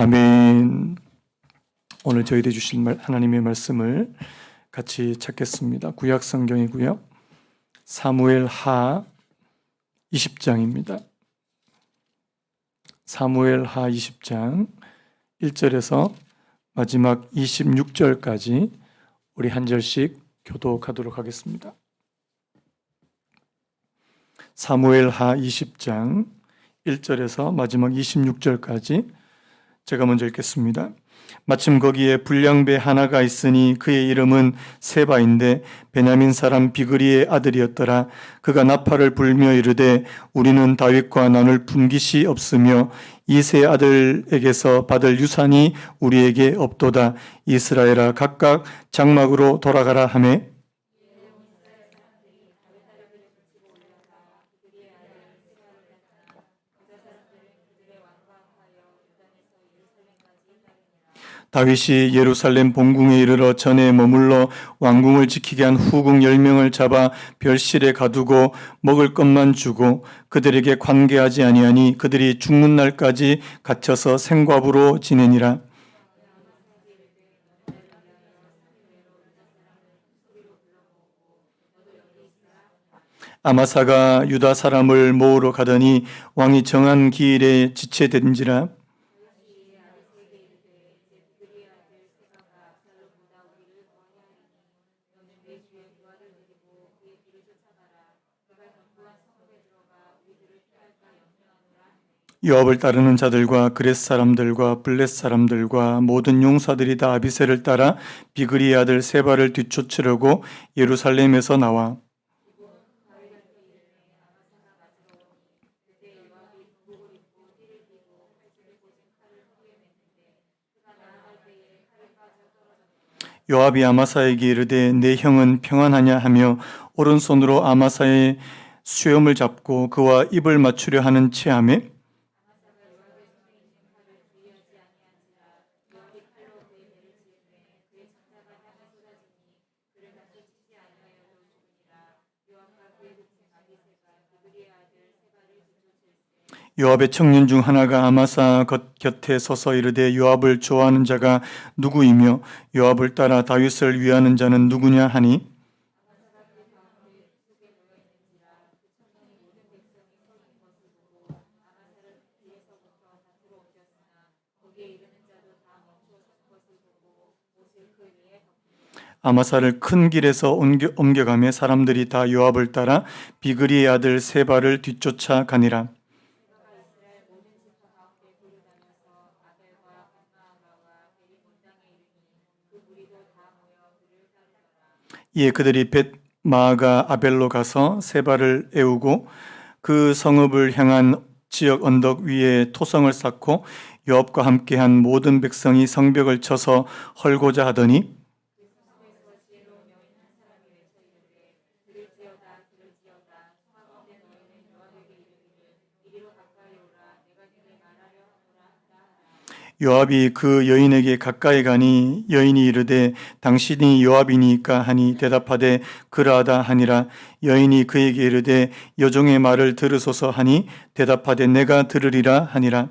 아멘. 오늘 저희들이 주신 하나님의 말씀을 같이 찾겠습니다. 구약 성경이고요. 사무엘하 20장입니다. 사무엘하 20장 1절에서 마지막 26절까지 우리 한 절씩 교독하도록 하겠습니다. 사무엘하 20장 1절에서 마지막 26절까지 제가 먼저 읽겠습니다. 마침 거기에 불량배 하나가 있으니 그의 이름은 세바인데 베냐민 사람 비그리의 아들이었더라. 그가 나팔을 불며 이르되 우리는 다윗과 나눌 분깃이 없으며 이세 아들에게서 받을 유산이 우리에게 없도다. 이스라엘아 각각 장막으로 돌아가라 하매 다윗이 예루살렘 본궁에 이르러 전에 머물러 왕궁을 지키게 한 후궁 10명을 잡아 별실에 가두고 먹을 것만 주고 그들에게 관계하지 아니하니 그들이 죽는 날까지 갇혀서 생과부로 지내니라. 아마사가 유다 사람을 모으러 가더니 왕이 정한 기일에 지체된지라. 요압을 따르는 자들과 그렛 사람들과 블렛 사람들과 모든 용사들이 다 아비새를 따라 비그리의 아들 세바를 뒤쫓으려고 예루살렘에서 나와 요압이 아마사에게 이르되 내 형은 평안하냐 하며 오른손으로 아마사의 수염을 잡고 그와 입을 맞추려 하는 체함에 요압의 청년 중 하나가 아마사 곁에 서서 이르되 요압을 좋아하는 자가 누구이며 요압을 따라 다윗을 위하는 자는 누구냐 하니 아마사를 큰 길에서 옮겨가며 사람들이 다 요압을 따라 비그리의 아들 세바를 뒤쫓아 가니라. 이에 그들이 벳마아가 아벨로 가서 세바를 애우고 그 성읍을 향한 지역 언덕 위에 토성을 쌓고 요압과 함께한 모든 백성이 성벽을 쳐서 헐고자 하더니 요압이 그 여인에게 가까이 가니 여인이 이르되 당신이 요압이니까 하니 대답하되 그러하다 하니라. 여인이 그에게 이르되 여종의 말을 들으소서 하니 대답하되 내가 들으리라 하니라.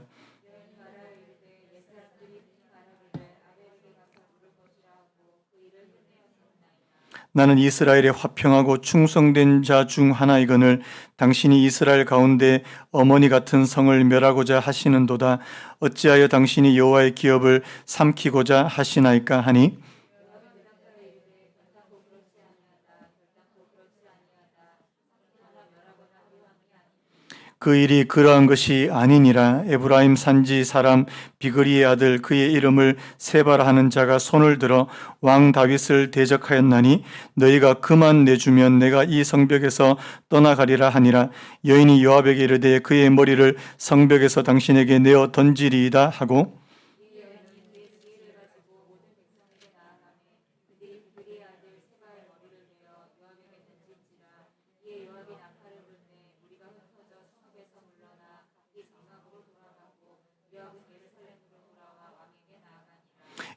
나는 이스라엘에 화평하고 충성된 자 중 하나이거늘 당신이 이스라엘 가운데 어머니 같은 성을 멸하고자 하시는도다. 어찌하여 당신이 여호와의 기업을 삼키고자 하시나이까 하니 그 일이 그러한 것이 아니니라. 에브라임 산지 사람 비그리의 아들 그의 이름을 세바라 하는 자가 손을 들어 왕 다윗을 대적하였나니 너희가 그만 내주면 내가 이 성벽에서 떠나가리라 하니라. 여인이 요압에게 이르되 그의 머리를 성벽에서 당신에게 내어 던지리이다 하고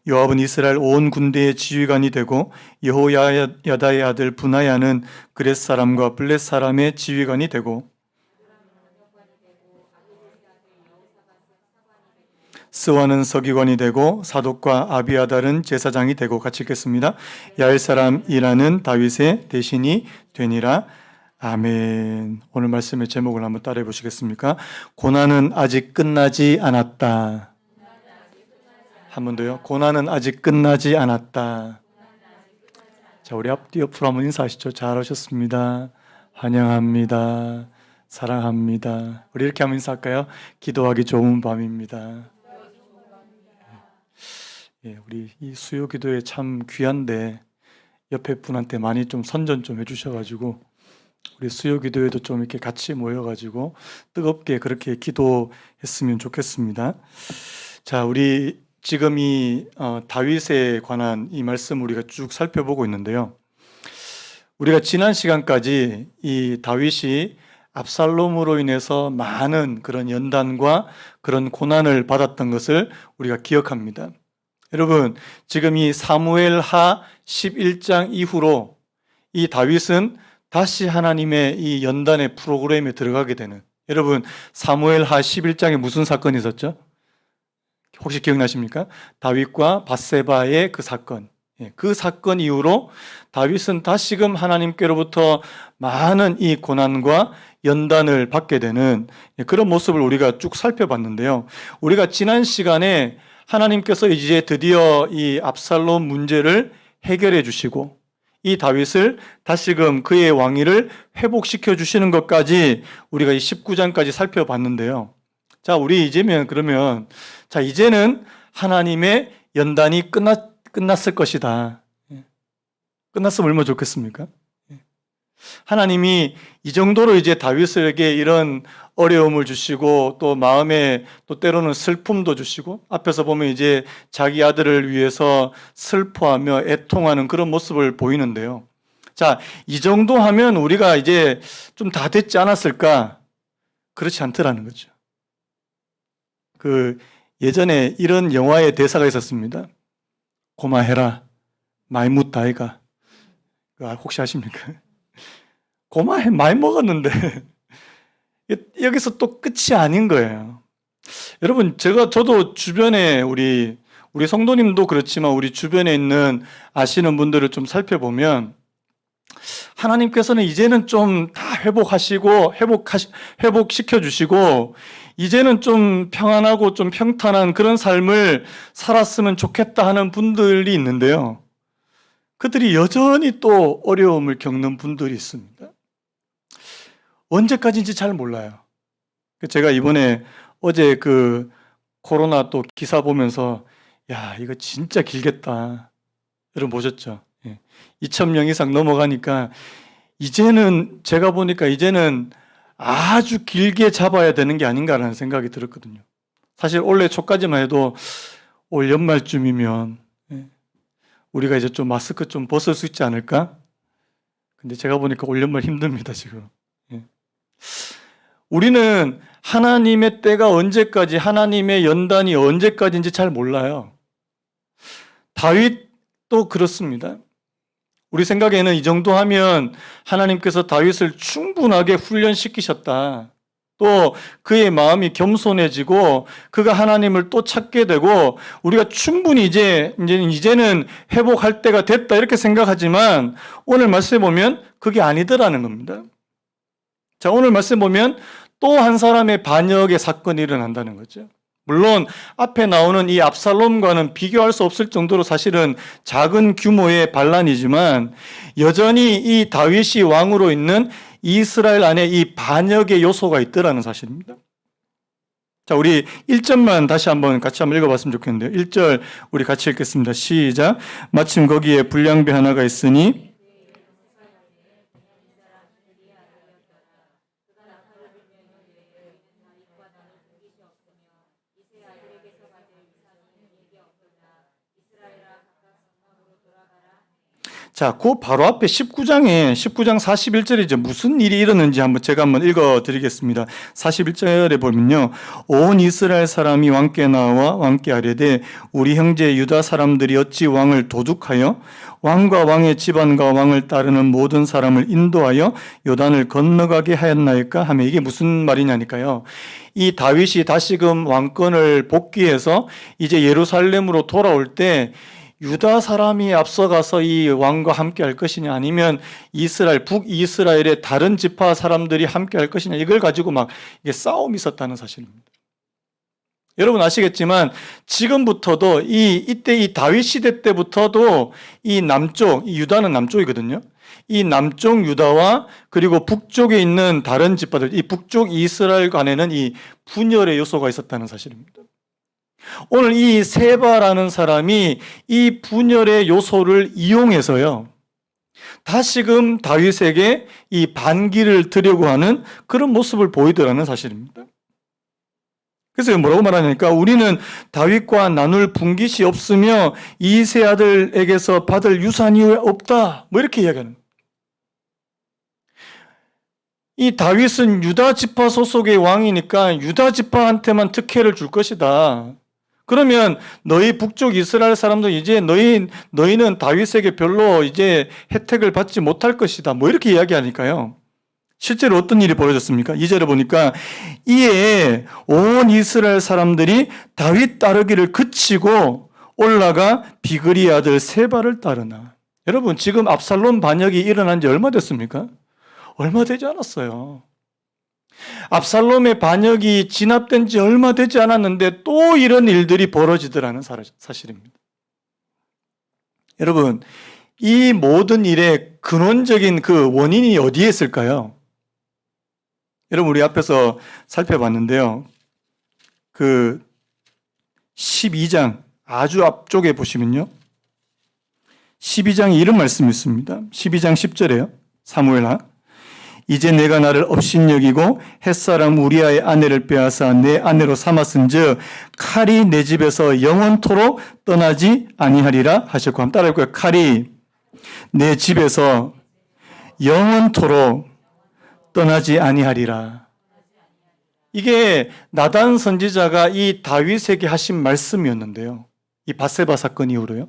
요압은 이스라엘 온 군대의 지휘관이 되고 여호야다의 아들 분하야는 그렛 사람과 블렛 사람의 지휘관이 되고 스와는 서기관이 되고 사독과 아비아달은 제사장이 되고. 같이 읽겠습니다. 야엘 사람 이라는 다윗의 대신이 되니라. 아멘. 오늘 말씀의 제목을 한번 따라해 보시겠습니까? 고난은 아직 끝나지 않았다. 한 번 더요. 고난은 아직 끝나지 않았다. 자, 우리 앞뒤 옆으로 한번 인사하시죠. 잘하셨습니다. 환영합니다. 사랑합니다. 우리 이렇게 한번 인사할까요? 기도하기 좋은 밤입니다. 예, 우리 이 수요 기도에 참 귀한데 옆에 분한테 많이 좀 선전 좀 해주셔가지고 우리 수요 기도에도 좀 이렇게 같이 모여가지고 뜨겁게 그렇게 기도했으면 좋겠습니다. 자, 우리 지금 이 다윗에 관한 이 말씀 우리가 쭉 살펴보고 있는데요. 우리가 지난 시간까지 이 다윗이 압살롬으로 인해서 많은 그런 연단과 그런 고난을 받았던 것을 우리가 기억합니다. 여러분, 지금 이 사무엘하 11장 이후로 이 다윗은 다시 하나님의 이 연단의 프로그램에 들어가게 되는, 여러분 사무엘하 11장에 무슨 사건이 있었죠? 혹시 기억나십니까? 다윗과 밧세바의 그 사건. 그 사건 이후로 다윗은 다시금 하나님께로부터 많은 이 고난과 연단을 받게 되는 그런 모습을 우리가 쭉 살펴봤는데요. 우리가 지난 시간에 하나님께서 이제 드디어 이 압살롬 문제를 해결해 주시고 이 다윗을 다시금 그의 왕위를 회복시켜 주시는 것까지 우리가 이 19장까지 살펴봤는데요. 자, 우리 그러면 이제는 하나님의 연단이 끝났을 것이다. 끝났으면 얼마나 좋겠습니까? 하나님이 이 정도로 이제 다윗에게 이런 어려움을 주시고 또 마음에 또 때로는 슬픔도 주시고 앞에서 보면 이제 자기 아들을 위해서 슬퍼하며 애통하는 그런 모습을 보이는데요. 자, 이 정도 하면 우리가 이제 좀 다 됐지 않았을까? 그렇지 않더라는 거죠. 예전에 이런 영화의 대사가 있었습니다. 고마해라, 마이무 다이가. 혹시 아십니까? 고마해, 많이 먹었는데 여기서 또 끝이 아닌 거예요. 여러분, 저도 주변에 우리 성도님도 그렇지만 우리 주변에 있는 아시는 분들을 좀 살펴보면 하나님께서는 이제는 좀 다 회복시켜 주시고 이제는 좀 평안하고 좀 평탄한 그런 삶을 살았으면 좋겠다 하는 분들이 있는데요. 그들이 여전히 또 어려움을 겪는 분들이 있습니다. 언제까지인지 잘 몰라요. 제가 이번에 어제 코로나 또 기사 보면서 야, 이거 진짜 길겠다. 여러분 보셨죠? 2,000명 이상 넘어가니까 이제는 제가 보니까 이제는 아주 길게 잡아야 되는 게 아닌가라는 생각이 들었거든요. 사실 올해 초까지만 해도 올 연말쯤이면 우리가 이제 좀 마스크 좀 벗을 수 있지 않을까? 근데 제가 보니까 올 연말 힘듭니다, 지금. 우리는 하나님의 때가 언제까지, 하나님의 연단이 언제까지인지 잘 몰라요. 다윗도 그렇습니다. 우리 생각에는 이 정도 하면 하나님께서 다윗을 충분하게 훈련시키셨다. 또 그의 마음이 겸손해지고 그가 하나님을 또 찾게 되고 우리가 충분히 이제는 회복할 때가 됐다 이렇게 생각하지만 오늘 말씀에 보면 그게 아니더라는 겁니다. 자, 오늘 말씀 보면 또 한 사람의 반역의 사건이 일어난다는 거죠. 물론 앞에 나오는 이 압살롬과는 비교할 수 없을 정도로 사실은 작은 규모의 반란이지만 여전히 이 다윗이 왕으로 있는 이스라엘 안에 이 반역의 요소가 있더라는 사실입니다. 자, 우리 1절만 다시 한번 같이 한번 읽어봤으면 좋겠는데요. 1절 우리 같이 읽겠습니다. 시작. 마침 거기에 불량배 하나가 있으니 자, 그 바로 앞에 19장 41절에 이제 무슨 일이 일어났는지 제가 한번 읽어 드리겠습니다. 41절에 보면요. 온 이스라엘 사람이 왕께 나와 왕께 아뢰되 우리 형제 유다 사람들이 어찌 왕을 도둑하여 왕과 왕의 집안과 왕을 따르는 모든 사람을 인도하여 요단을 건너가게 하였나이까 하며 이게 무슨 말이냐니까요. 이 다윗이 다시금 왕권을 복귀해서 이제 예루살렘으로 돌아올 때 유다 사람이 앞서가서 이 왕과 함께 할 것이냐 아니면 북이스라엘의 다른 지파 사람들이 함께 할 것이냐 이걸 가지고 막 이게 싸움이 있었다는 사실입니다. 여러분 아시겠지만 지금부터도 이때 이 다윗 시대 때부터도 이 남쪽, 이 유다는 남쪽이거든요. 이 남쪽 유다와 그리고 북쪽에 있는 다른 지파들, 이 북쪽 이스라엘 간에는 이 분열의 요소가 있었다는 사실입니다. 오늘 이 세바라는 사람이 이 분열의 요소를 이용해서요. 다시금 다윗에게 이 반기를 드려고 하는 그런 모습을 보이더라는 사실입니다. 그래서 뭐라고 말하냐니까 우리는 다윗과 나눌 분깃이 없으며 이 세 아들에게서 받을 유산이 없다. 뭐 이렇게 이야기하는 거예요. 이 다윗은 유다 지파 소속의 왕이니까 유다 지파한테만 특혜를 줄 것이다. 그러면 너희 북쪽 이스라엘 사람도 이제 너희는 다윗에게 별로 이제 혜택을 받지 못할 것이다. 뭐 이렇게 이야기하니까요. 실제로 어떤 일이 벌어졌습니까? 2절에 보니까 이에 온 이스라엘 사람들이 다윗 따르기를 그치고 올라가 비그리 아들 세바를 따르나. 여러분 지금 압살롬 반역이 일어난 지 얼마 됐습니까? 얼마 되지 않았어요. 압살롬의 반역이 진압된 지 얼마 되지 않았는데 또 이런 일들이 벌어지더라는 사실입니다. 여러분, 이 모든 일의 근원적인 그 원인이 어디에 있을까요? 여러분, 우리 앞에서 살펴봤는데요. 그 12장 아주 앞쪽에 보시면요. 12장에 이런 말씀이 있습니다. 12장 10절에요. 사무엘하 이제 내가 나를 업신여기고 햇사람 우리아의 아내를 빼앗아 내 아내로 삼았은즉 칼이 내 집에서 영원토록 떠나지 아니하리라 하셨고 한번 따라할 거예요. 칼이 내 집에서 영원토록 떠나지 아니하리라. 이게 나단 선지자가 이 다윗에게 하신 말씀이었는데요. 이 밧세바 사건 이후로요.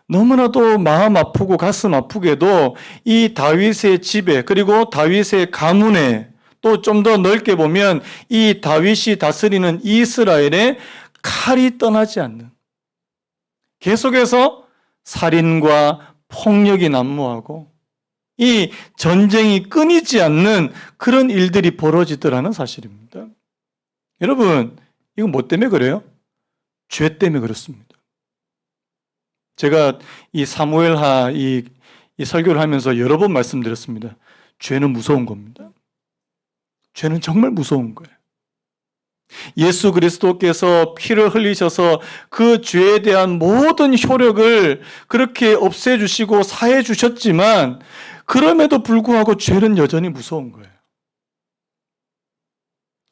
너무나도 마음 아프고 가슴 아프게도 이 다윗의 집에 그리고 다윗의 가문에 또 좀 더 넓게 보면 이 다윗이 다스리는 이스라엘에 칼이 떠나지 않는 계속해서 살인과 폭력이 난무하고 이 전쟁이 끊이지 않는 그런 일들이 벌어지더라는 사실입니다. 여러분 이건 뭐 때문에 그래요? 죄 때문에 그렇습니다. 제가 이 사무엘하 이 설교를 하면서 여러 번 말씀드렸습니다. 죄는 무서운 겁니다. 죄는 정말 무서운 거예요. 예수 그리스도께서 피를 흘리셔서 그 죄에 대한 모든 효력을 그렇게 없애주시고 사해 주셨지만 그럼에도 불구하고 죄는 여전히 무서운 거예요.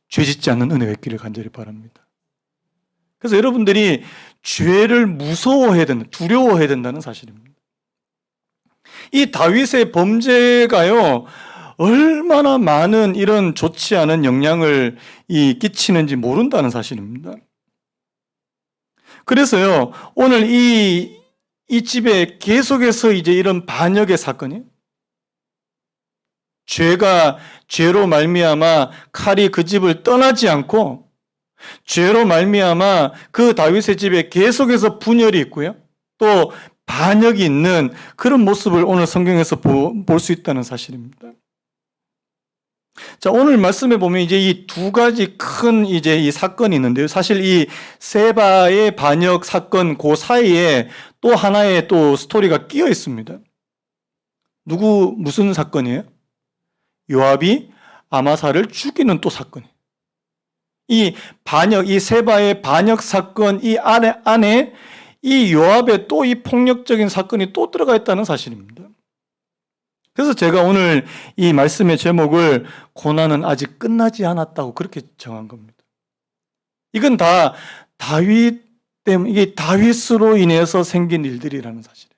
죄 짓지 않는 은혜가 있기를 간절히 바랍니다. 그래서 여러분들이 죄를 무서워해야 된다, 두려워해야 된다는 사실입니다. 이 다윗의 범죄가요, 얼마나 많은 이런 좋지 않은 영향을 끼치는지 모른다는 사실입니다. 그래서요, 오늘 이 집에 계속해서 이제 이런 반역의 사건이 죄로 말미암아 칼이 그 집을 떠나지 않고 죄로 말미암아 그 다윗의 집에 계속해서 분열이 있고요. 또 반역이 있는 그런 모습을 오늘 성경에서 볼 수 있다는 사실입니다. 자, 오늘 말씀에 보면 이제 이 두 가지 큰 이제 이 사건이 있는데요. 사실 이 세바의 반역 사건 그 사이에 또 하나의 또 스토리가 끼어 있습니다. 무슨 사건이에요? 요압이 아마사를 죽이는 또 사건이에요. 이 세바의 반역 사건 이 안에 이 요압의 또 이 폭력적인 사건이 또 들어가 있다는 사실입니다. 그래서 제가 오늘 이 말씀의 제목을 고난은 아직 끝나지 않았다고 그렇게 정한 겁니다. 이건 다 다윗 때문에 이게 다윗으로 인해서 생긴 일들이라는 사실이에요.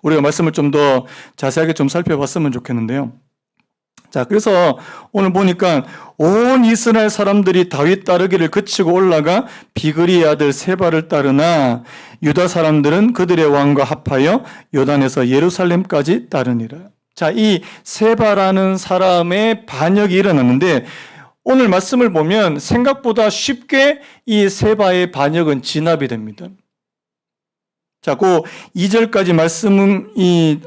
우리가 말씀을 좀 더 자세하게 좀 살펴봤으면 좋겠는데요. 자, 그래서 오늘 보니까 온 이스라엘 사람들이 다윗 따르기를 그치고 올라가 비그리의 아들 세바를 따르나 유다 사람들은 그들의 왕과 합하여 요단에서 예루살렘까지 따르니라. 자, 이 세바라는 사람의 반역이 일어났는데 오늘 말씀을 보면 생각보다 쉽게 이 세바의 반역은 진압이 됩니다. 자, 그 2절까지 말씀이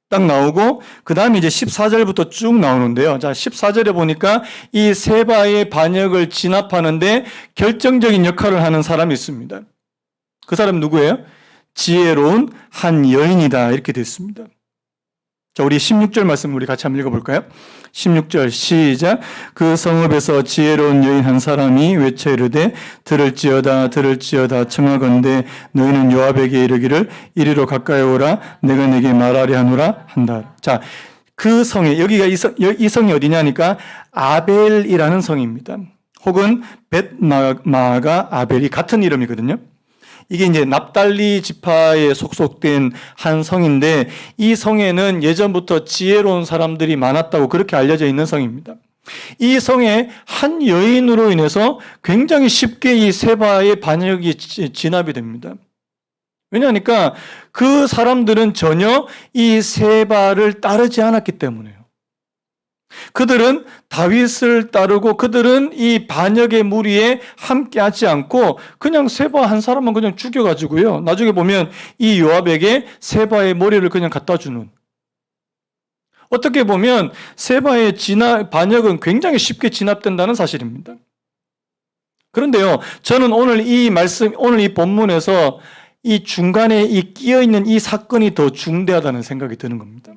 딱 나오고 그 다음에 이제 14절부터 쭉 나오는데요. 자, 14절에 보니까 이 세바의 반역을 진압하는데 결정적인 역할을 하는 사람이 있습니다. 그 사람 누구예요? 지혜로운 한 여인이다 이렇게 되어 있습니다. 자, 우리 16절 말씀 우리 같이 한번 읽어볼까요? 16절 시작. 그 성읍에서 지혜로운 여인 한 사람이 외쳐 이르되 들을지어다 청하건대 너희는 요압에게 이르기를 이리로 가까이 오라 내가 네게 말하려 하노라 한다. 자, 그 성에 여기가 이 성이 어디냐니까 아벨이라는 성입니다. 혹은 벳마가 아벨이 같은 이름이거든요. 이게 이제 납달리 지파에 속속된 한 성인데 이 성에는 예전부터 지혜로운 사람들이 많았다고 그렇게 알려져 있는 성입니다. 이 성에 한 여인으로 인해서 굉장히 쉽게 이 세바의 반역이 진압이 됩니다. 왜냐하니까 그 사람들은 전혀 이 세바를 따르지 않았기 때문에요. 그들은 다윗을 따르고 그들은 이 반역의 무리에 함께하지 않고 그냥 세바 한 사람만 그냥 죽여가지고요. 나중에 보면 이 요압에게 세바의 머리를 그냥 갖다 주는. 어떻게 보면 세바의 반역은 굉장히 쉽게 진압된다는 사실입니다. 그런데요, 저는 오늘 이 본문에서 이 중간에 이 끼어 있는 이 사건이 더 중대하다는 생각이 드는 겁니다.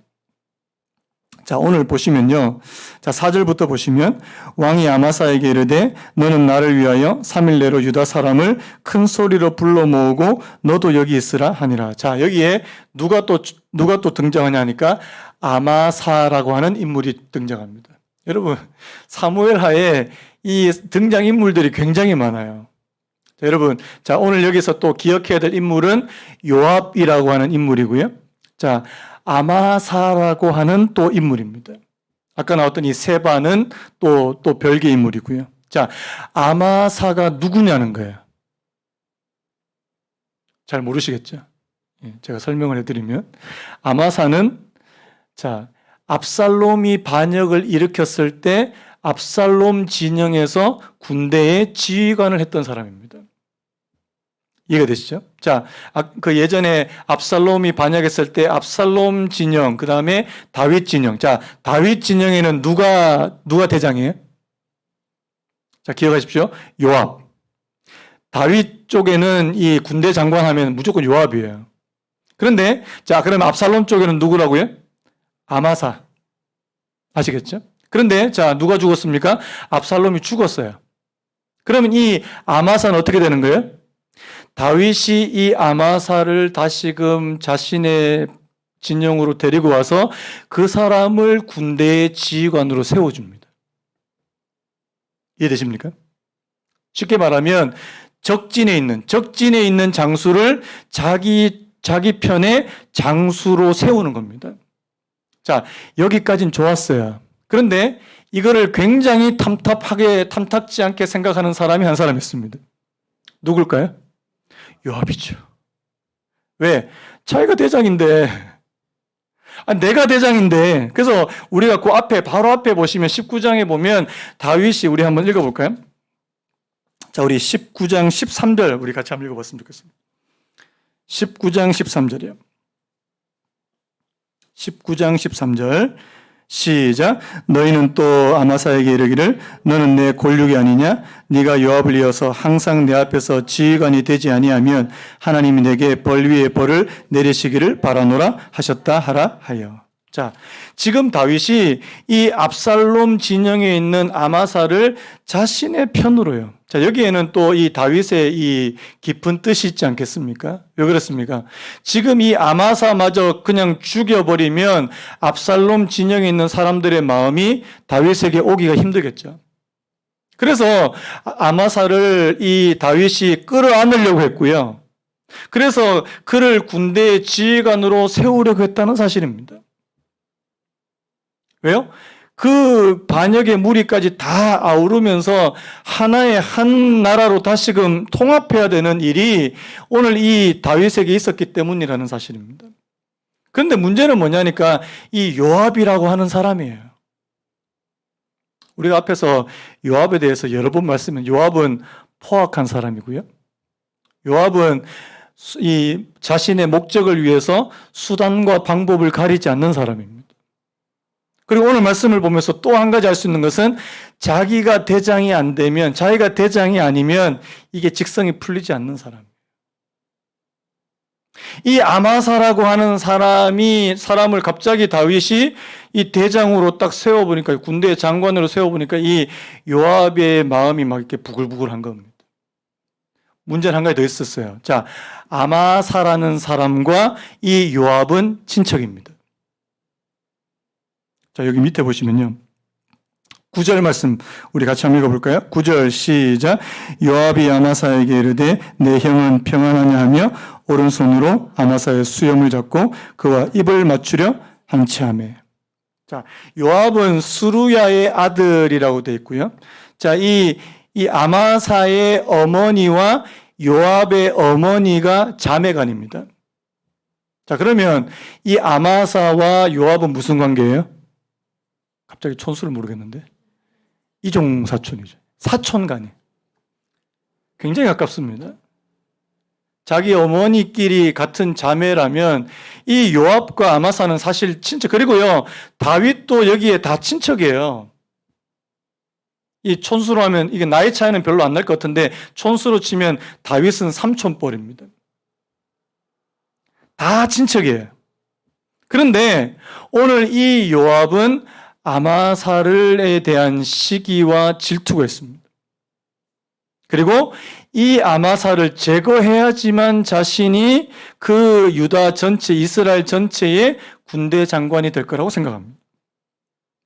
자, 오늘 보시면요. 자, 4절부터 보시면 왕이 아마사에게 이르되 너는 나를 위하여 3일 내로 유다 사람을 큰 소리로 불러 모으고 너도 여기 있으라 하니라. 자, 여기에 누가 또 등장하냐 하니까 아마사라고 하는 인물이 등장합니다. 여러분, 사무엘하에 이 등장 인물들이 굉장히 많아요. 자, 여러분, 자, 오늘 여기서 또 기억해야 될 인물은 요압이라고 하는 인물이고요. 자, 아마사라고 하는 또 인물입니다. 아까 나왔던 이 세바는 또 별개 인물이고요. 자, 아마사가 누구냐는 거예요. 잘 모르시겠죠? 제가 설명을 해드리면 아마사는 자, 압살롬이 반역을 일으켰을 때 압살롬 진영에서 군대의 지휘관을 했던 사람입니다. 이해가 되시죠? 자, 그 예전에 압살롬이 반역했을 때 압살롬 진영, 그 다음에 다윗 진영. 자, 다윗 진영에는 누가 대장이에요? 자, 기억하십시오. 요압. 다윗 쪽에는 이 군대 장관 하면 무조건 요압이에요. 그런데, 자, 그러면 압살롬 쪽에는 누구라고요? 아마사. 아시겠죠? 그런데, 자, 누가 죽었습니까? 압살롬이 죽었어요. 그러면 이 아마사는 어떻게 되는 거예요? 다윗이 이 아마사를 다시금 자신의 진영으로 데리고 와서 그 사람을 군대의 지휘관으로 세워줍니다. 이해되십니까? 쉽게 말하면 적진에 있는 장수를 자기 편의 장수로 세우는 겁니다. 자, 여기까지는 좋았어요. 그런데 이거를 굉장히 탐탁지 않게 생각하는 사람이 한 사람 있습니다. 누굴까요? 요압이죠. 왜? 자기가 대장인데, 내가 대장인데. 그래서 우리가 그 앞에, 바로 앞에 보시면 19장에 보면 다윗이 우리 한번 읽어볼까요? 자, 우리 19장 13절 우리 같이 한번 읽어봤으면 좋겠습니다. 19장 13절이요. 19장 13절 시작. 너희는 또 아마사에게 이르기를 너는 내 골육이 아니냐? 네가 요압을 이어서 항상 내 앞에서 지휘관이 되지 아니하면 하나님이 내게 벌 위에 벌을 내리시기를 바라노라 하셨다 하라 하여. 자, 지금 다윗이 이 압살롬 진영에 있는 아마사를 자신의 편으로요. 자, 여기에는 또 이 다윗의 이 깊은 뜻이 있지 않겠습니까? 왜 그렇습니까? 지금 이 아마사마저 그냥 죽여버리면 압살롬 진영에 있는 사람들의 마음이 다윗에게 오기가 힘들겠죠. 그래서 아마사를 이 다윗이 끌어안으려고 했고요. 그래서 그를 군대의 지휘관으로 세우려고 했다는 사실입니다. 왜요? 그 반역의 무리까지 다 아우르면서 하나의 한 나라로 다시금 통합해야 되는 일이 오늘 이 다윗에게 있었기 때문이라는 사실입니다. 그런데 문제는 뭐냐니까 이 요압이라고 하는 사람이에요. 우리가 앞에서 요압에 대해서 여러 번 말씀은 요압은 포악한 사람이고요. 요압은 이 자신의 목적을 위해서 수단과 방법을 가리지 않는 사람입니다. 그리고 오늘 말씀을 보면서 또 한 가지 알 수 있는 것은 자기가 대장이 안 되면, 자기가 대장이 아니면 이게 직성이 풀리지 않는 사람이에요. 이 아마사라고 하는 사람을 갑자기 다윗이 이 대장으로 딱 세워보니까, 군대 장관으로 세워보니까 이 요압의 마음이 막 이렇게 부글부글한 겁니다. 문제는 한 가지 더 있었어요. 자, 아마사라는 사람과 이 요압은 친척입니다. 자, 여기 밑에 보시면요. 9절 말씀 우리 같이 한번 읽어볼까요? 9절 시작. 요압이 아마사에게 이르되 내 형은 평안하냐 하며 오른손으로 아마사의 수염을 잡고 그와 입을 맞추려 한치하매. 자, 요압은 수루야의 아들이라고 되어 있고요. 자, 이 아마사의 어머니와 요압의 어머니가 자매간입니다. 자, 그러면 이 아마사와 요압은 무슨 관계예요? 갑자기 촌수를 모르겠는데 이종사촌이죠. 사촌간이 굉장히 가깝습니다. 자기 어머니끼리 같은 자매라면 이 요압과 아마사는 사실 친척. 그리고요, 다윗도 여기에 다 친척이에요. 이 촌수로 하면 이게 나이 차이는 별로 안 날 것 같은데 촌수로 치면 다윗은 삼촌뻘입니다. 다 친척이에요. 그런데 오늘 이 요압은 아마사에 대한 시기와 질투가 있습니다. 그리고 이 아마사를 제거해야지만 자신이 그 유다 전체, 이스라엘 전체의 군대 장관이 될 거라고 생각합니다.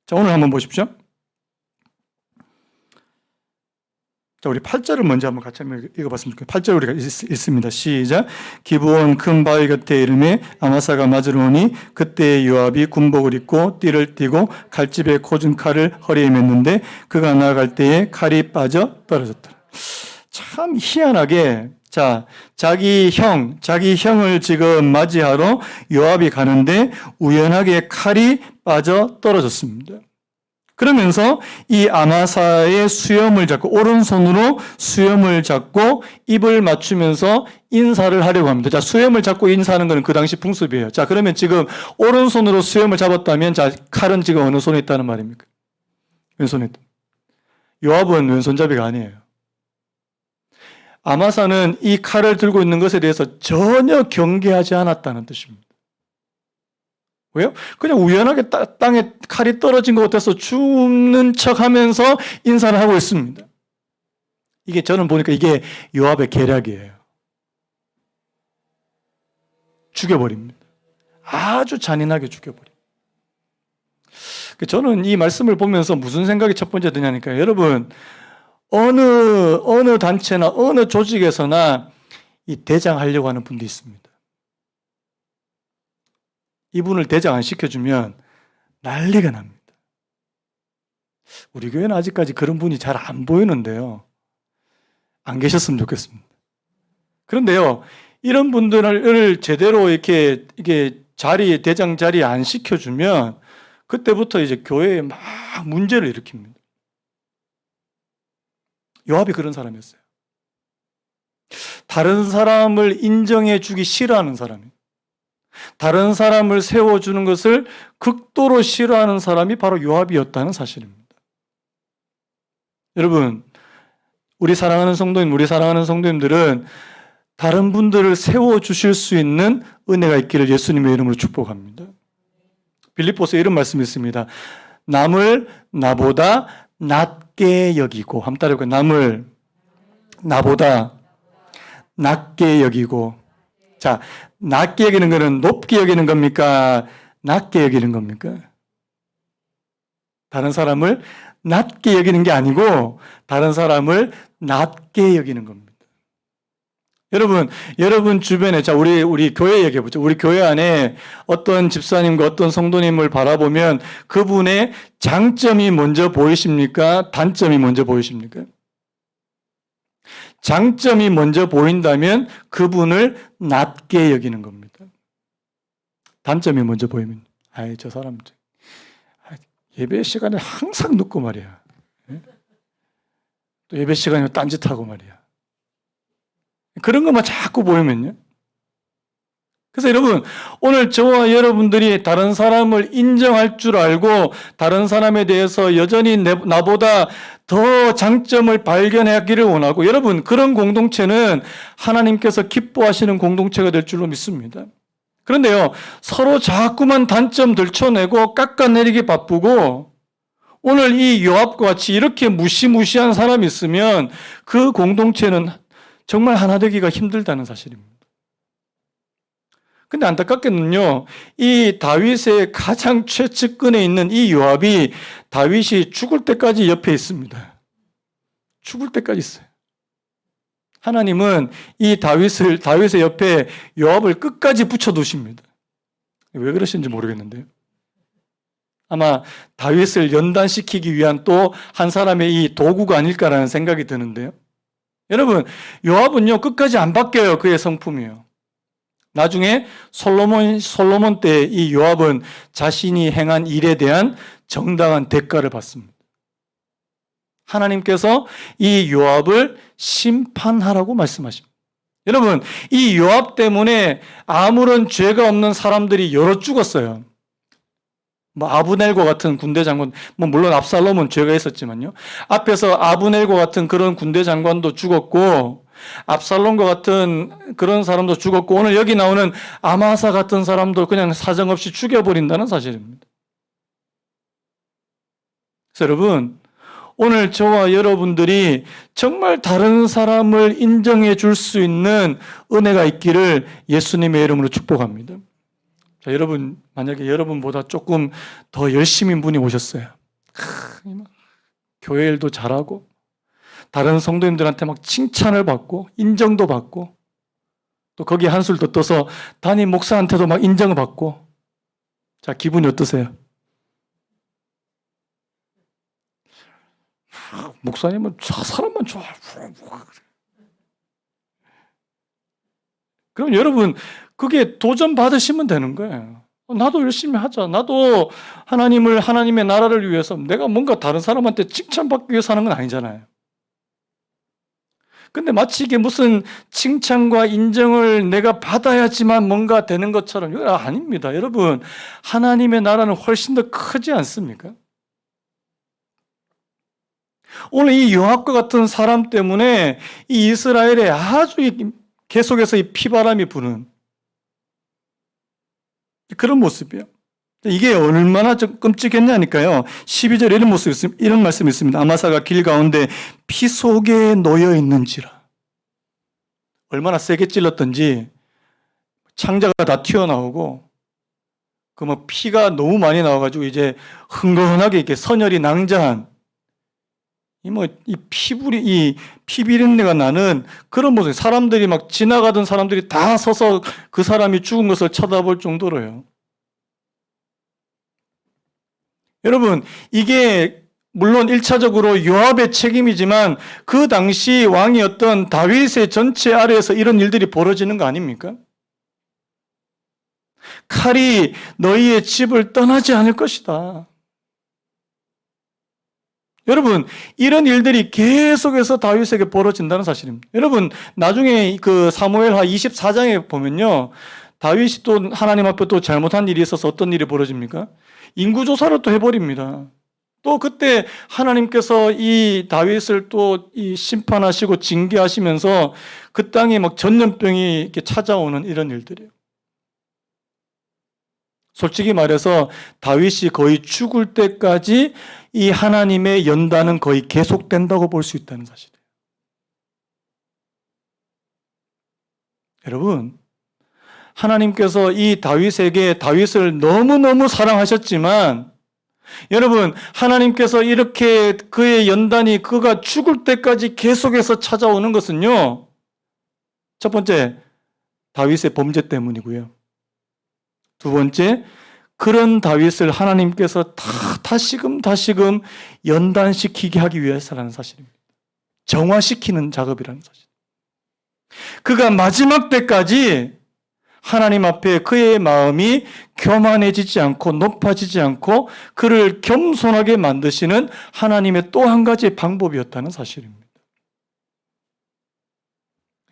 자, 오늘 한번 보십시오. 자, 우리 8절을 먼저 한번 같이 한번 읽어봤으면 좋겠습니다. 8절 우리가 읽습니다. 시작. 기브온 큰 바위 곁에 이름에 아마사가 맞으러 오니 그때 요압이 군복을 입고 띠를 띠고 칼집에 꽂은 칼을 허리에 맸는데 그가 나아갈 때에 칼이 빠져 떨어졌다. 참 희한하게, 자, 자기 형을 지금 맞이하러 요압이 가는데 우연하게 칼이 빠져 떨어졌습니다. 그러면서 이 아마사의 수염을 잡고 오른손으로 수염을 잡고 입을 맞추면서 인사를 하려고 합니다. 자, 수염을 잡고 인사하는 것은 그 당시 풍습이에요. 자, 그러면 지금 오른손으로 수염을 잡았다면 자, 칼은 지금 어느 손에 있다는 말입니까? 왼손에 있다. 요압은 왼손잡이가 아니에요. 아마사는 이 칼을 들고 있는 것에 대해서 전혀 경계하지 않았다는 뜻입니다. 왜요? 그냥 우연하게 땅에 칼이 떨어진 것 같아서 죽는 척 하면서 인사를 하고 있습니다. 이게 저는 보니까 이게 요압의 계략이에요. 죽여버립니다. 아주 잔인하게 죽여버립니다. 저는 이 말씀을 보면서 무슨 생각이 첫 번째 드냐니까 여러분, 어느 단체나 어느 조직에서나 이 대장 하려고 하는 분도 있습니다. 이분을 대장 안 시켜주면 난리가 납니다. 우리 교회는 아직까지 그런 분이 잘 안 보이는데요. 안 계셨으면 좋겠습니다. 그런데요, 이런 분들을 제대로 이게 대장 자리에 안 시켜주면 그때부터 이제 교회에 막 문제를 일으킵니다. 요압이 그런 사람이었어요. 다른 사람을 인정해 주기 싫어하는 사람이에요. 다른 사람을 세워주는 것을 극도로 싫어하는 사람이 바로 요압이었다는 사실입니다. 여러분, 우리 사랑하는 성도님들은 다른 분들을 세워주실 수 있는 은혜가 있기를 예수님의 이름으로 축복합니다. 빌립보서에 이런 말씀이 있습니다. 남을 나보다 낮게 여기고, 한번 따라해볼까요? 남을 나보다 낮게 여기고. 자, 낮게 여기는 것은 높게 여기는 겁니까? 낮게 여기는 겁니까? 다른 사람을 낮게 여기는 게 아니고 다른 사람을 낮게 여기는 겁니다. 여러분 주변에, 자, 우리 교회 얘기해보죠. 우리 교회 안에 어떤 집사님과 어떤 성도님을 바라보면 그분의 장점이 먼저 보이십니까? 단점이 먼저 보이십니까? 장점이 먼저 보인다면 그분을 낮게 여기는 겁니다. 단점이 먼저 보이면, 저 사람, 예배 시간에 항상 늦고 말이야. 또 예배 시간에 딴짓하고 말이야. 그런 것만 자꾸 보이면요. 그래서 여러분, 오늘 저와 여러분들이 다른 사람을 인정할 줄 알고 다른 사람에 대해서 여전히 나보다 더 장점을 발견하기를 원하고, 여러분, 그런 공동체는 하나님께서 기뻐하시는 공동체가 될 줄로 믿습니다. 그런데요, 서로 자꾸만 단점 들춰내고 깎아내리기 바쁘고, 오늘 이 요압과 같이 이렇게 무시무시한 사람이 있으면 그 공동체는 정말 하나 되기가 힘들다는 사실입니다. 근데 안타깝게는요, 이 다윗의 가장 최측근에 있는 이 요압이 다윗이 죽을 때까지 옆에 있습니다. 죽을 때까지 있어요. 하나님은 이 다윗의 옆에 요압을 끝까지 붙여두십니다. 왜 그러신지 모르겠는데요. 아마 다윗을 연단시키기 위한 또 한 사람의 이 도구가 아닐까라는 생각이 드는데요. 여러분, 요압은요, 끝까지 안 바뀌어요. 그의 성품이요. 나중에 솔로몬 때 이 요압은 자신이 행한 일에 대한 정당한 대가를 받습니다. 하나님께서 이 요압을 심판하라고 말씀하십니다. 여러분, 이 요압 때문에 아무런 죄가 없는 사람들이 여러 죽었어요. 아브넬과 같은 군대 장관, 물론 압살롬은 죄가 있었지만요. 앞에서 아브넬과 같은 그런 군대 장관도 죽었고, 압살롬과 같은 그런 사람도 죽었고, 오늘 여기 나오는 아마사 같은 사람도 그냥 사정없이 죽여버린다는 사실입니다. 그래서 여러분, 오늘 저와 여러분들이 정말 다른 사람을 인정해 줄 수 있는 은혜가 있기를 예수님의 이름으로 축복합니다. 자, 여러분, 만약에 여러분보다 조금 더 열심인 분이 오셨어요. 교회 일도 잘하고, 다른 성도님들한테 막 칭찬을 받고, 인정도 받고, 또 거기에 한술 더 떠서 담임 목사한테도 막 인정을 받고, 자, 기분이 어떠세요? 목사님은 저 사람만 좋아. 그럼 여러분, 그게 도전 받으시면 되는 거예요. 나도 열심히 하자. 나도 하나님의 나라를 위해서 내가 뭔가 다른 사람한테 칭찬받기 위해서 하는 건 아니잖아요. 근데 마치 이게 무슨 칭찬과 인정을 내가 받아야지만 뭔가 되는 것처럼, 이건 아닙니다. 여러분, 하나님의 나라는 훨씬 더 크지 않습니까? 오늘 이 요압과 같은 사람 때문에 이 이스라엘에 아주 계속해서 이 피바람이 부는 그런 모습이에요. 이게 얼마나 끔찍했냐니까요. 12절에 이런 말씀이 있습니다. 아마사가 길 가운데 피 속에 놓여 있는지라. 얼마나 세게 찔렀던지 창자가 다 튀어나오고, 피가 너무 많이 나와가지고 이제 흥건하게 이렇게 선혈이 낭자한 이 피비린내가 나는 그런 모습. 사람들이 막 지나가던 사람들이 다 서서 그 사람이 죽은 것을 쳐다볼 정도로요. 여러분, 이게 물론 1차적으로 요압의 책임이지만 그 당시 왕이었던 다윗의 전체 아래에서 이런 일들이 벌어지는 거 아닙니까? 칼이 너희의 집을 떠나지 않을 것이다. 여러분, 이런 일들이 계속해서 다윗에게 벌어진다는 사실입니다. 여러분, 나중에 그 사무엘하 24장에 보면요, 다윗이 또 하나님 앞에 또 잘못한 일이 있어서 어떤 일이 벌어집니까? 인구조사를 또 해버립니다. 또 그때 하나님께서 이 다윗을 또 이 심판하시고 징계하시면서 그 땅에 막 전염병이 이렇게 찾아오는 이런 일들이에요. 솔직히 말해서 다윗이 거의 죽을 때까지 이 하나님의 연단은 거의 계속된다고 볼 수 있다는 사실이에요. 여러분, 하나님께서 이 다윗을 너무너무 사랑하셨지만, 여러분, 하나님께서 이렇게 그의 연단이 그가 죽을 때까지 계속해서 찾아오는 것은요, 첫 번째, 다윗의 범죄 때문이고요. 두 번째, 그런 다윗을 하나님께서 다시금 연단시키게 하기 위해서라는 사실입니다. 정화시키는 작업이라는 사실. 그가 마지막 때까지 하나님 앞에 그의 마음이 교만해지지 않고 높아지지 않고 그를 겸손하게 만드시는 하나님의 또 한 가지 방법이었다는 사실입니다.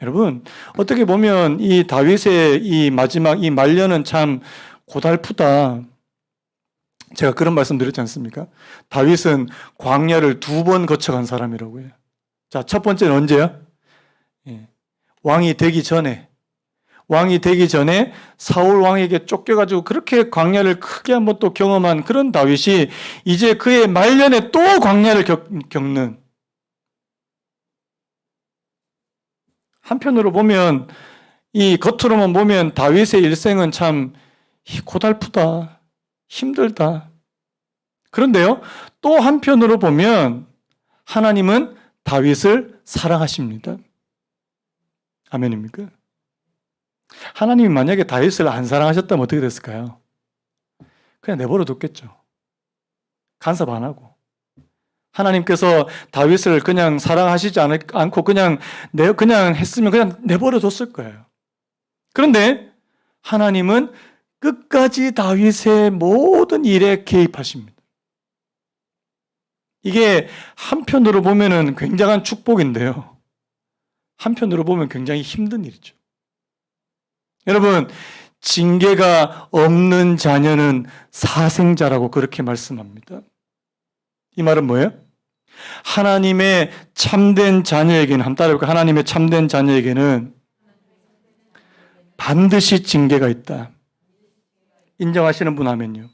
여러분, 어떻게 보면 이 다윗의 이 마지막 이 말년은 참 고달프다. 제가 그런 말씀 드렸지 않습니까? 다윗은 광야를 2번 거쳐간 사람이라고요. 자, 첫 번째는 언제요? 왕이 되기 전에 사울 왕에게 쫓겨가지고 그렇게 광야를 크게 한번 또 경험한 그런 다윗이 이제 그의 말년에 또 광야를 겪는, 한편으로 보면 이 겉으로만 보면 다윗의 일생은 참 고달프다, 힘들다. 그런데요, 또 한편으로 보면 하나님은 다윗을 사랑하십니다. 아멘입니까? 하나님이 만약에 다윗을 안 사랑하셨다면 어떻게 됐을까요? 그냥 내버려 뒀겠죠. 간섭 안 하고. 하나님께서 다윗을 그냥 사랑하시지 않고 그냥 했으면 그냥 내버려 뒀을 거예요. 그런데 하나님은 끝까지 다윗의 모든 일에 개입하십니다. 이게 한편으로 보면은 굉장한 축복인데요. 한편으로 보면 굉장히 힘든 일이죠. 여러분, 징계가 없는 자녀는 사생자라고 그렇게 말씀합니다. 이 말은 뭐예요? 하나님의 참된 자녀에게는, 한번 따라해볼까요? 하나님의 참된 자녀에게는 반드시 징계가 있다. 인정하시는 분 하면요.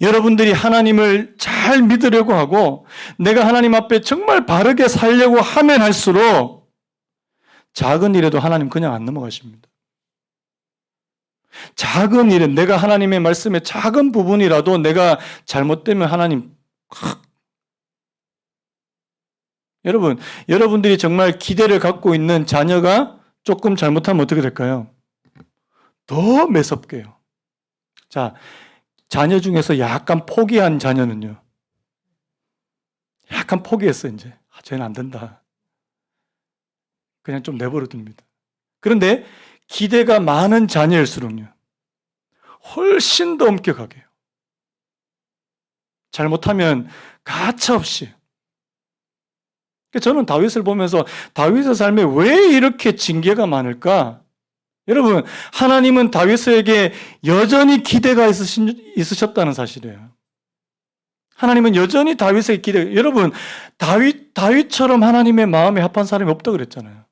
여러분들이 하나님을 잘 믿으려고 하고 내가 하나님 앞에 정말 바르게 살려고 하면 할수록 작은 일에도 하나님 그냥 안 넘어가십니다. 작은 일은 내가 하나님의 말씀의 작은 부분이라도 내가 잘못되면 하나님 여러분, 여러분들이 정말 기대를 갖고 있는 자녀가 조금 잘못하면 어떻게 될까요? 더 매섭게 해요. 자, 자녀 중에서 약간 포기한 자녀는요. 약간 포기했어, 이제. 쟤는 안 된다. 그냥 좀 내버려 둡니다. 그런데 기대가 많은 자녀일수록요. 훨씬 더 엄격하게 해요. 잘못하면 가차없이. 저는 다윗을 보면서 다윗의 삶에 왜 이렇게 징계가 많을까? 여러분, 하나님은 다윗에게 여전히 기대가 있으셨다는 사실이에요. 하나님은 여전히 다윗에게 여러분, 다윗처럼 하나님의 마음에 합한 사람이 없다고 그랬잖아요.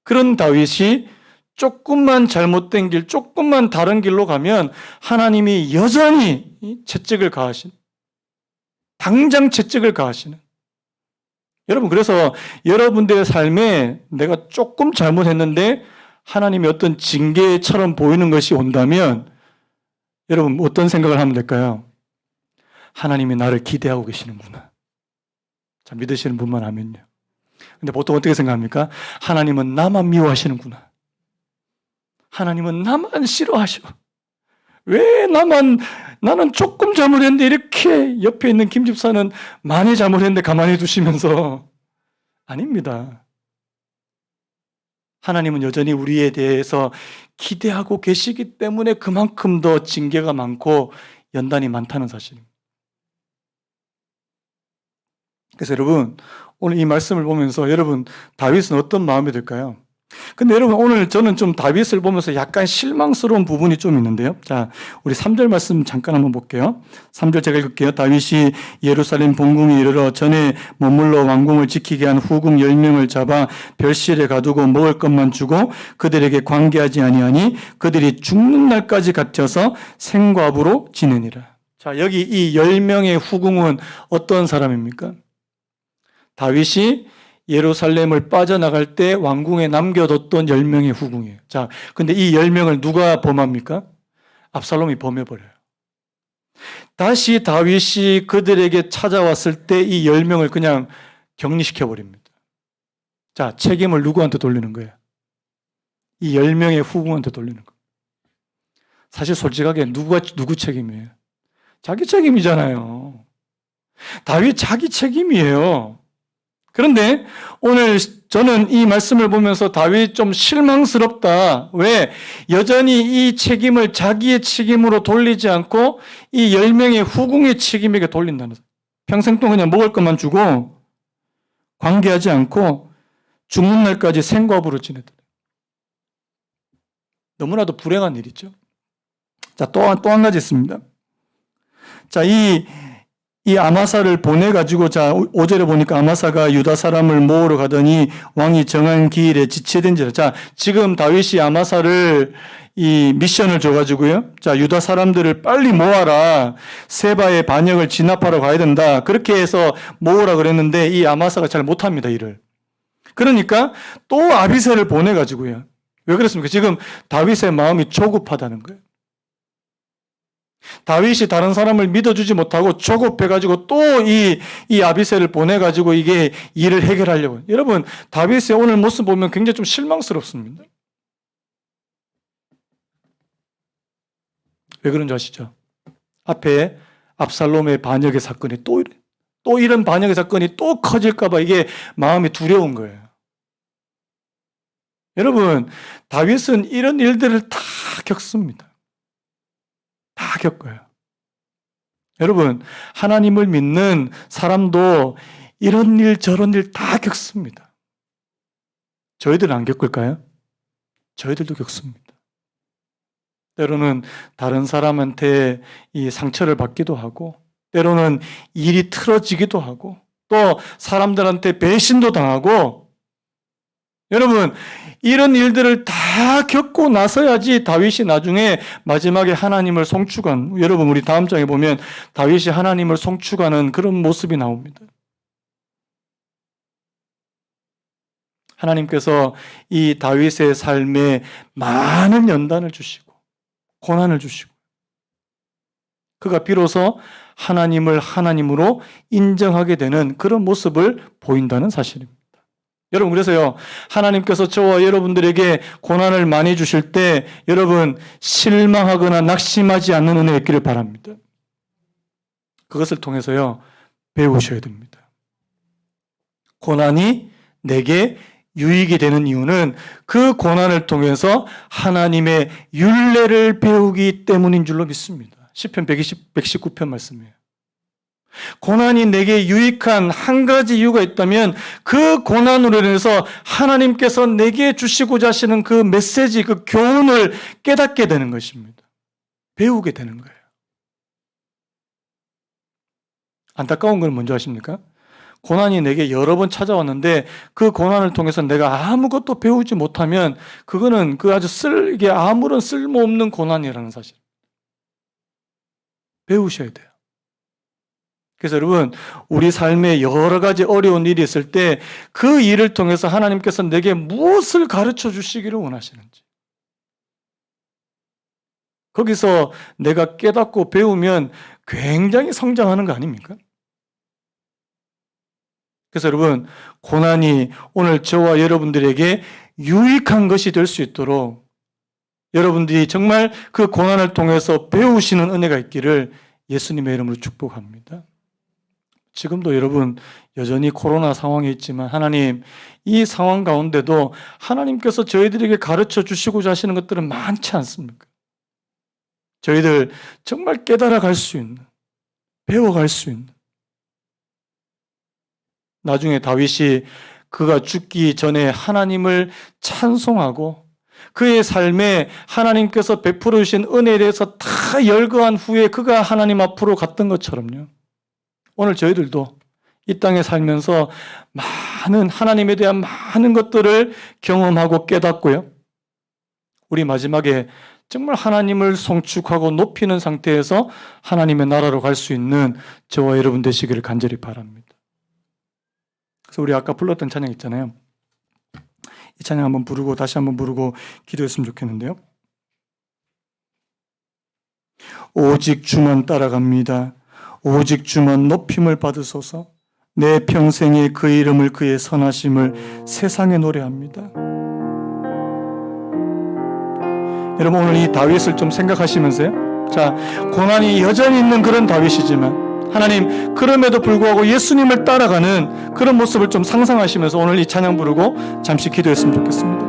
그런 다윗이 조금만 잘못된 길, 조금만 다른 길로 가면 하나님이 여전히 채찍을 가하신, 당장 채찍을 가하시는. 여러분, 그래서 여러분들의 삶에 내가 조금 잘못했는데 하나님이 어떤 징계처럼 보이는 것이 온다면 여러분 어떤 생각을 하면 될까요? 하나님이 나를 기대하고 계시는구나. 자, 믿으시는 분만 하면요. 근데 보통 어떻게 생각합니까? 하나님은 나만 미워하시는구나. 하나님은 나만 싫어하셔. 왜 나는 조금 잘못했는데 이렇게 옆에 있는 김 집사는 많이 잘못했는데 가만히 두시면서. 아닙니다. 하나님은 여전히 우리에 대해서 기대하고 계시기 때문에 그만큼 더 징계가 많고 연단이 많다는 사실입니다. 그래서 여러분, 오늘 이 말씀을 보면서 여러분, 다윗은 어떤 마음이 들까요? 근데 여러분, 오늘 저는 좀 다윗을 보면서 약간 실망스러운 부분이 좀 있는데요. 자, 우리 3절 말씀 잠깐 한번 볼게요. 3절 제가 읽을게요. 다윗이 예루살렘 본궁에 이르러 전에 머물러 왕궁을 지키게 한 후궁 10명을 잡아 별실에 가두고 먹을 것만 주고 그들에게 관계하지 아니하니 그들이 죽는 날까지 갇혀서 생과부로 지내니라. 자, 여기 이 10명의 후궁은 어떤 사람입니까? 다윗이 예루살렘을 빠져나갈 때 왕궁에 남겨뒀던 10명의 후궁이에요. 자, 근데 이 10명을 누가 범합니까? 압살롬이 범해버려요. 다시 다윗이 그들에게 찾아왔을 때 이 10명을 그냥 격리시켜버립니다. 자, 책임을 누구한테 돌리는 거예요? 이 10명의 후궁한테 돌리는 거예요. 사실 솔직하게 누구 책임이에요? 자기 책임이잖아요. 다윗 자기 책임이에요. 그런데 오늘 저는 이 말씀을 보면서 다윗 좀 실망스럽다. 왜? 여전히 이 책임을 자기의 책임으로 돌리지 않고 이 10명의 후궁의 책임에게 돌린다는 거예요. 평생 동안 그냥 먹을 것만 주고 관계하지 않고 죽는 날까지 생과부로 지냈다. 너무나도 불행한 일이죠. 자, 또 한 가지 있습니다. 자, 이 아마사를 보내가지고, 자, 5절에 보니까 아마사가 유다 사람을 모으러 가더니 왕이 정한 기일에 지체된지라. 자, 지금 다윗이 아마사를 이 미션을 줘가지고요. 자, 유다 사람들을 빨리 모아라. 세바의 반역을 진압하러 가야 된다. 그렇게 해서 모으라 그랬는데 이 아마사가 잘 못합니다, 일을. 그러니까 또 아비새를 보내가지고요. 왜 그랬습니까? 지금 다윗의 마음이 조급하다는 거예요. 다윗이 다른 사람을 믿어주지 못하고 조급해가지고 또 이 아비새를 보내가지고 이게 일을 해결하려고. 여러분, 다윗의 오늘 모습 보면 굉장히 좀 실망스럽습니다. 왜 그런지 아시죠? 앞에 압살롬의 반역의 사건이 또 이런 반역의 사건이 또 커질까봐 이게 마음이 두려운 거예요. 여러분, 다윗은 이런 일들을 다 겪습니다. 다 겪어요. 여러분, 하나님을 믿는 사람도 이런 일 저런 일 다 겪습니다. 저희들은 안 겪을까요? 저희들도 겪습니다. 때로는 다른 사람한테 이 상처를 받기도 하고, 때로는 일이 틀어지기도 하고, 또 사람들한테 배신도 당하고. 여러분, 이런 일들을 다 겪고 나서야지 다윗이 나중에 마지막에 하나님을 송축한, 여러분 우리 다음 장에 보면 다윗이 하나님을 송축하는 그런 모습이 나옵니다. 하나님께서 이 다윗의 삶에 많은 연단을 주시고 고난을 주시고 그가 비로소 하나님을 하나님으로 인정하게 되는 그런 모습을 보인다는 사실입니다. 여러분, 그래서요, 하나님께서 저와 여러분들에게 고난을 많이 주실 때 여러분 실망하거나 낙심하지 않는 은혜가 있기를 바랍니다. 그것을 통해서요, 배우셔야 됩니다. 고난이 내게 유익이 되는 이유는 그 고난을 통해서 하나님의 율례를 배우기 때문인 줄로 믿습니다. 시편 119편 말씀이에요. 고난이 내게 유익한 한 가지 이유가 있다면 그 고난으로 인해서 하나님께서 내게 주시고자 하시는 그 메시지, 그 교훈을 깨닫게 되는 것입니다. 배우게 되는 거예요. 안타까운 건 뭔지 아십니까? 고난이 내게 여러 번 찾아왔는데 그 고난을 통해서 내가 아무것도 배우지 못하면 그거는 그 아주 이게 아무런 쓸모없는 고난이라는 사실. 배우셔야 돼요. 그래서 여러분, 우리 삶에 여러 가지 어려운 일이 있을 때 그 일을 통해서 하나님께서 내게 무엇을 가르쳐 주시기를 원하시는지. 거기서 내가 깨닫고 배우면 굉장히 성장하는 거 아닙니까? 그래서 여러분, 고난이 오늘 저와 여러분들에게 유익한 것이 될 수 있도록 여러분들이 정말 그 고난을 통해서 배우시는 은혜가 있기를 예수님의 이름으로 축복합니다. 지금도 여러분 여전히 코로나 상황이 있지만 하나님, 이 상황 가운데도 하나님께서 저희들에게 가르쳐 주시고자 하시는 것들은 많지 않습니까? 저희들 정말 깨달아 갈 수 있는, 배워갈 수 있는. 나중에 다윗이 그가 죽기 전에 하나님을 찬송하고 그의 삶에 하나님께서 베풀어 주신 은혜에 대해서 다 열거한 후에 그가 하나님 앞으로 갔던 것처럼요. 오늘 저희들도 이 땅에 살면서 많은 하나님에 대한 많은 것들을 경험하고 깨닫고요. 우리 마지막에 정말 하나님을 송축하고 높이는 상태에서 하나님의 나라로 갈 수 있는 저와 여러분 되시기를 간절히 바랍니다. 그래서 우리 아까 불렀던 찬양 있잖아요. 이 찬양 한번 부르고 다시 한번 부르고 기도했으면 좋겠는데요. 오직 주만 따라갑니다. 오직 주만 높임을 받으소서. 내 평생에 그 이름을, 그의 선하심을 세상에 노래합니다. 여러분, 오늘 이 다윗을 좀 생각하시면서요. 자, 고난이 여전히 있는 그런 다윗이지만 하나님, 그럼에도 불구하고 예수님을 따라가는 그런 모습을 좀 상상하시면서 오늘 이 찬양 부르고 잠시 기도했으면 좋겠습니다.